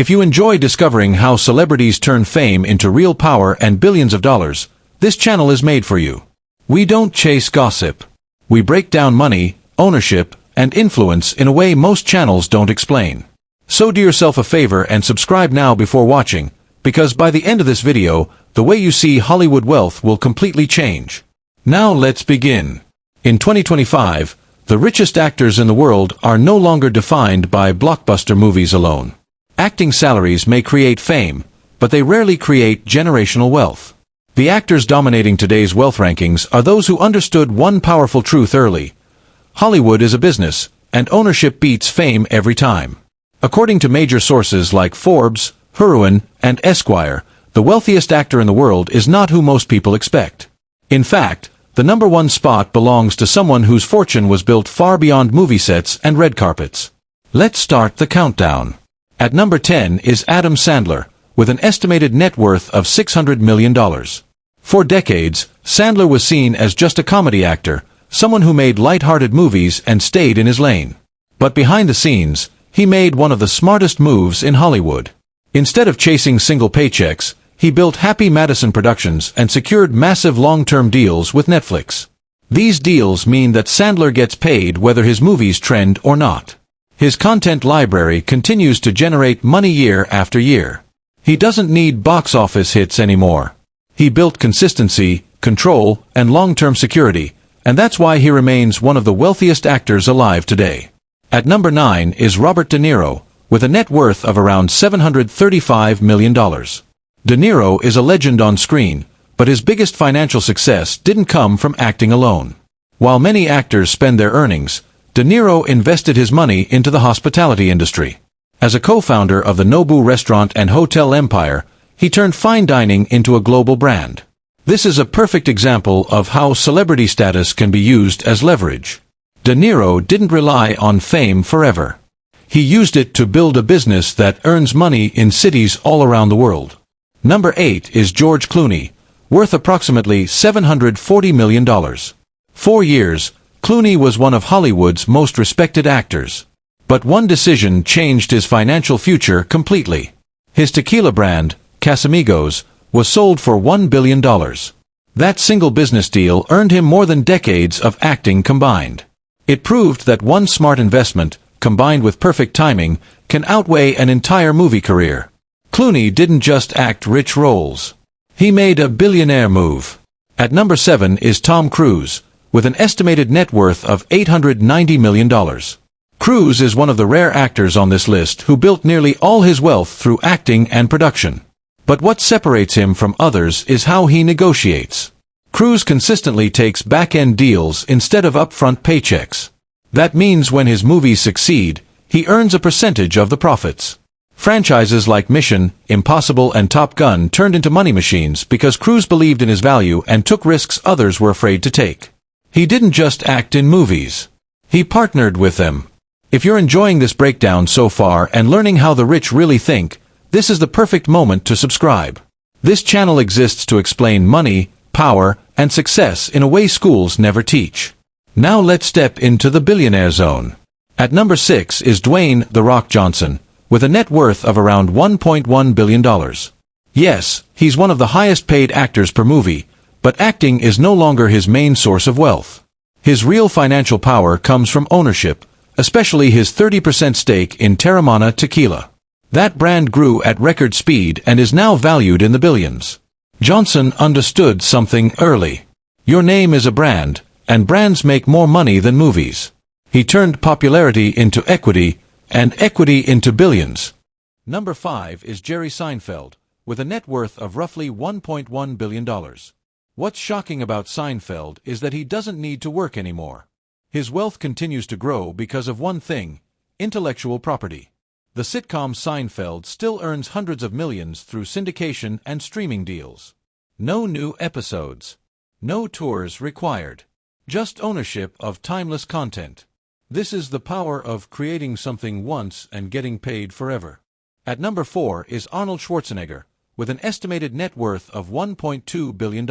If you enjoy discovering how celebrities turn fame into real power and billions of dollars, this channel is made for you. We don't chase gossip. We break down money, ownership, and influence in a way most channels don't explain. So do yourself a favor and subscribe now before watching, because by the end of this video, the way you see Hollywood wealth will completely change. Now let's begin. In 2025, the richest actors in the world are no longer defined by blockbuster movies alone. Acting salaries may create fame, but they rarely create generational wealth. The actors dominating today's wealth rankings are those who understood one powerful truth early. Hollywood is a business, and ownership beats fame every time. According to major sources like Forbes, Hurun, and Esquire, the wealthiest actor in the world is not who most people expect. In fact, the number one spot belongs to someone whose fortune was built far beyond movie sets and red carpets. Let's start the countdown. At number 10 is Adam Sandler, with an estimated net worth of $600 million. For decades, Sandler was seen as just a comedy actor, someone who made light-hearted movies and stayed in his lane. But behind the scenes, he made one of the smartest moves in Hollywood. Instead of chasing single paychecks, he built Happy Madison Productions and secured massive long-term deals with Netflix. These deals mean that Sandler gets paid whether his movies trend or not. His content library continues to generate money year after year. He doesn't need box office hits anymore. He built consistency, control, and long-term security, and that's why he remains one of the wealthiest actors alive today. At number 9 is Robert De Niro, with a net worth of around $735 million. De Niro is a legend on screen, but his biggest financial success didn't come from acting alone. While many actors spend their earnings, De Niro invested his money into the hospitality industry. As a co-founder of the Nobu restaurant and hotel empire, he turned fine dining into a global brand. This is a perfect example of how celebrity status can be used as leverage. De Niro didn't rely on fame forever. He used it to build a business that earns money in cities all around the world. Number 8 is George Clooney, worth approximately $740 million. 4 years, Clooney was one of Hollywood's most respected actors. But one decision changed his financial future completely. His tequila brand, Casamigos, was sold for $1 billion. That single business deal earned him more than decades of acting combined. It proved that one smart investment, combined with perfect timing, can outweigh an entire movie career. Clooney didn't just act rich roles. He made a billionaire move. At number 7 is Tom Cruise, with an estimated net worth of $890 million. Cruise is one of the rare actors on this list who built nearly all his wealth through acting and production. But what separates him from others is how he negotiates. Cruise consistently takes back-end deals instead of upfront paychecks. That means when his movies succeed, he earns a percentage of the profits. Franchises like Mission, Impossible, and Top Gun turned into money machines because Cruise believed in his value and took risks others were afraid to take. He didn't just act in movies. He partnered with them. If you're enjoying this breakdown so far and learning how the rich really think, this is the perfect moment to subscribe. This channel exists to explain money, power, and success in a way schools never teach. Now let's step into the billionaire zone. At number 6 is Dwayne "The Rock" Johnson, with a net worth of around $1.1 billion. Yes, he's one of the highest-paid actors per movie, but acting is no longer his main source of wealth. His real financial power comes from ownership, especially his 30% stake in Teremana Tequila. That brand grew at record speed and is now valued in the billions. Johnson understood something early. Your name is a brand, and brands make more money than movies. He turned popularity into equity, and equity into billions. Number 5 is Jerry Seinfeld, with a net worth of roughly $1.1 billion. What's shocking about Seinfeld is that he doesn't need to work anymore. His wealth continues to grow because of one thing: intellectual property. The sitcom Seinfeld still earns hundreds of millions through syndication and streaming deals. No new episodes. No tours required. Just ownership of timeless content. This is the power of creating something once and getting paid forever. At number 4 is Arnold Schwarzenegger, with an estimated net worth of $1.2 billion.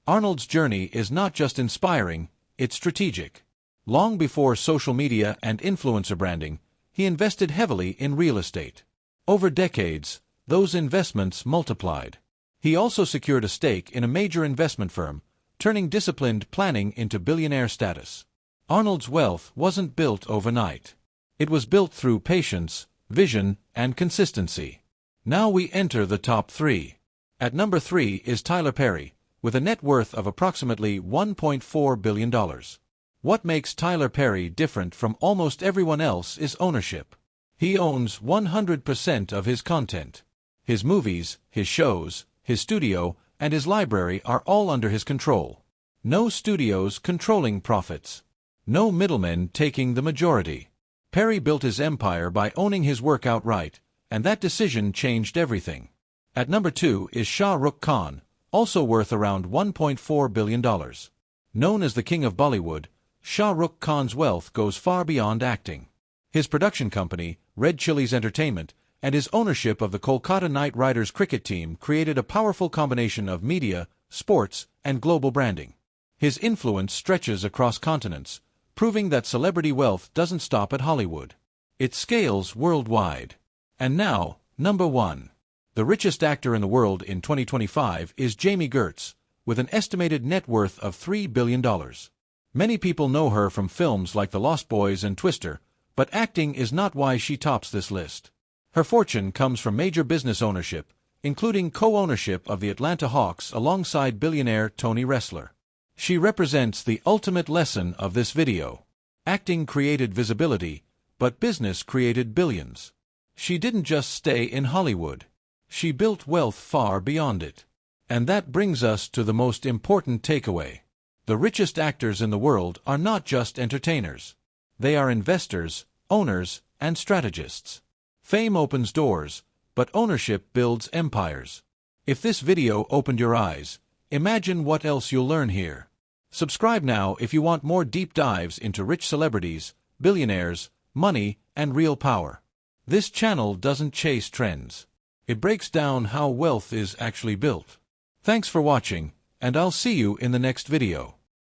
Arnold's journey is not just inspiring, it's strategic. Long before social media and influencer branding, he invested heavily in real estate. Over decades, those investments multiplied. He also secured a stake in a major investment firm, turning disciplined planning into billionaire status. Arnold's wealth wasn't built overnight. It was built through patience, vision, and consistency. Now we enter the top 3. At number 3 is Tyler Perry, with a net worth of approximately $1.4 billion. What makes Tyler Perry different from almost everyone else is ownership. He owns 100% of his content. His movies, his shows, his studio, and his library are all under his control. No studios controlling profits. No middlemen taking the majority. Perry built his empire by owning his work outright, and that decision changed everything. At number 2 is Shah Rukh Khan, also worth around $1.4 billion. Known as the King of Bollywood, Shah Rukh Khan's wealth goes far beyond acting. His production company, Red Chillies Entertainment, and his ownership of the Kolkata Knight Riders cricket team created a powerful combination of media, sports, and global branding. His influence stretches across continents, proving that celebrity wealth doesn't stop at Hollywood. It scales worldwide. And now, number 1. The richest actor in the world in 2025 is Jamie Gertz, with an estimated net worth of $3 billion. Many people know her from films like The Lost Boys and Twister, but acting is not why she tops this list. Her fortune comes from major business ownership, including co-ownership of the Atlanta Hawks alongside billionaire Tony Ressler. She represents the ultimate lesson of this video. Acting created visibility, but business created billions. She didn't just stay in Hollywood. She built wealth far beyond it. And that brings us to the most important takeaway. The richest actors in the world are not just entertainers. They are investors, owners, and strategists. Fame opens doors, but ownership builds empires. If this video opened your eyes, imagine what else you'll learn here. Subscribe now if you want more deep dives into rich celebrities, billionaires, money, and real power. This channel doesn't chase trends. It breaks down how wealth is actually built. Thanks for watching, and I'll see you in the next video.